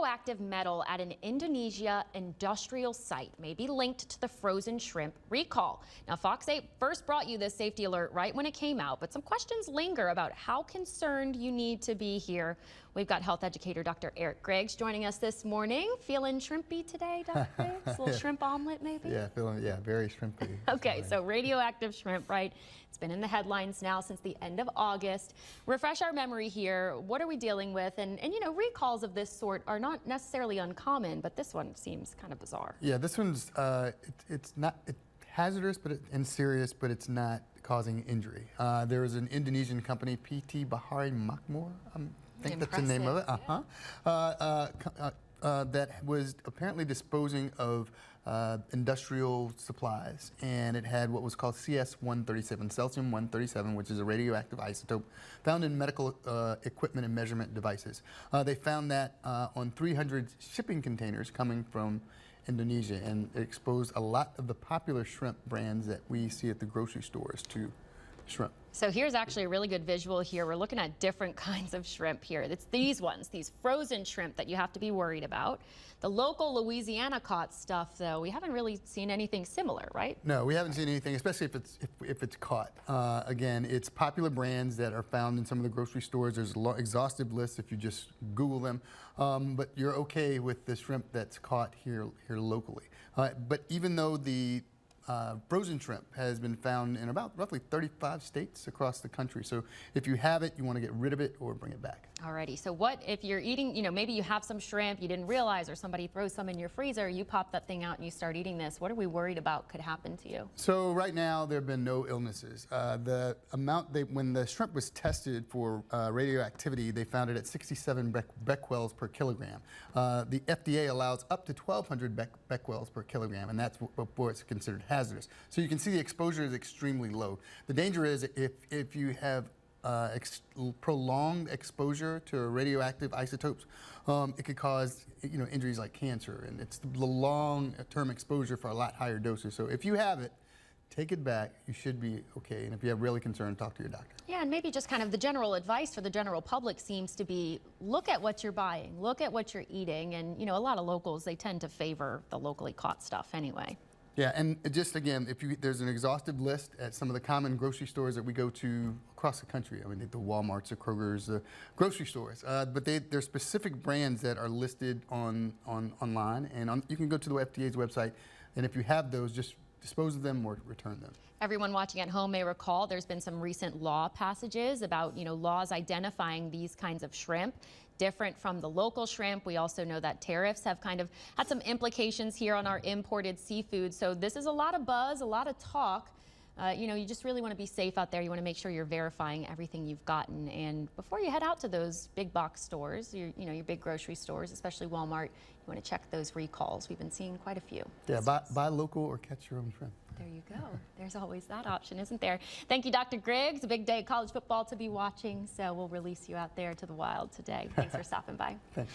radioactive metal at an Indonesia industrial site may be linked to the frozen shrimp recall. Now, Fox 8 first brought you this safety alert right when it came out, but some questions linger about how concerned you need to be here. We've got health educator Dr. Griggs joining us this morning. Feeling shrimpy today, Dr. Griggs? A little shrimp omelet, maybe? Yeah, very shrimpy. Okay, so radioactive shrimp, right? It's been in the headlines now since the end of August. Refresh our memory here. What are we dealing with? And you know, recalls of this sort are not necessarily uncommon, but this one seems kind of bizarre. Yeah, this one's it's hazardous and serious, but it's not causing injury. There was an Indonesian company, PT Bahari Makmur. I think that's the name of it. That was apparently disposing of industrial supplies, and it had what was called CS-137, Celsium-137, which is a radioactive isotope found in medical equipment and measurement devices. They found that on 300 shipping containers coming from Indonesia, and it exposed a lot of the popular shrimp brands that we see at the grocery stores to shrimp. So here's actually a really good visual here. We're looking at different kinds of shrimp here. It's these ones, these frozen shrimp that you have to be worried about. The local Louisiana caught stuff, though, we haven't really seen anything similar, right? No, we haven't seen anything, especially if it's caught. Again, it's popular brands that are found in some of the grocery stores. There's an exhaustive list if you just Google them. But you're okay with the shrimp that's caught here locally. But even though the frozen shrimp has been found in about roughly 35 states across the country. So if you have it, you want to get rid of it or bring it back. Alrighty, so what if you're eating, you know, maybe you have some shrimp, you didn't realize, or somebody throws some in your freezer, you pop that thing out and you start eating this. What are we worried about could happen to you? So right now there have been no illnesses. The amount, when the shrimp was tested for radioactivity, they found it at 67 becquerels per kilogram. The FDA allows up to 1,200 becquerels per kilogram, and that's before it's considered hazardous. So you can see the exposure is extremely low. The danger is if you have prolonged exposure to radioactive isotopes, it could cause injuries like cancer, and it's the long-term exposure for a lot higher doses. So if you have it, take it back. You should be okay. And if you have really concern, talk to your doctor. Yeah, and maybe just kind of the general advice for the general public seems to be, look at what you're buying, look at what you're eating, and a lot of locals, they tend to favor the locally caught stuff anyway. Yeah, and just again, there's an exhaustive list at some of the common grocery stores that we go to across the country. I mean, the Walmarts, the Krogers, the grocery stores. But there's specific brands that are listed online, and you can go to the FDA's website, and if you have those, just dispose of them or return them. Everyone watching at home may recall there's been some recent law passages about, laws identifying these kinds of shrimp, different from the local shrimp. We also know that tariffs have kind of had some implications here on our imported seafood. So this is a lot of buzz, a lot of talk. You just really want to be safe out there. You want to make sure you're verifying everything you've gotten. And before you head out to those big box stores, your big grocery stores, especially Walmart, you want to check those recalls. We've been seeing quite a few. Yeah, buy local or catch your own shrimp. There you go. There's always that option, isn't there? Thank you, Dr. Griggs. A big day of college football to be watching, so we'll release you out there to the wild today. Thanks for stopping by. Thanks.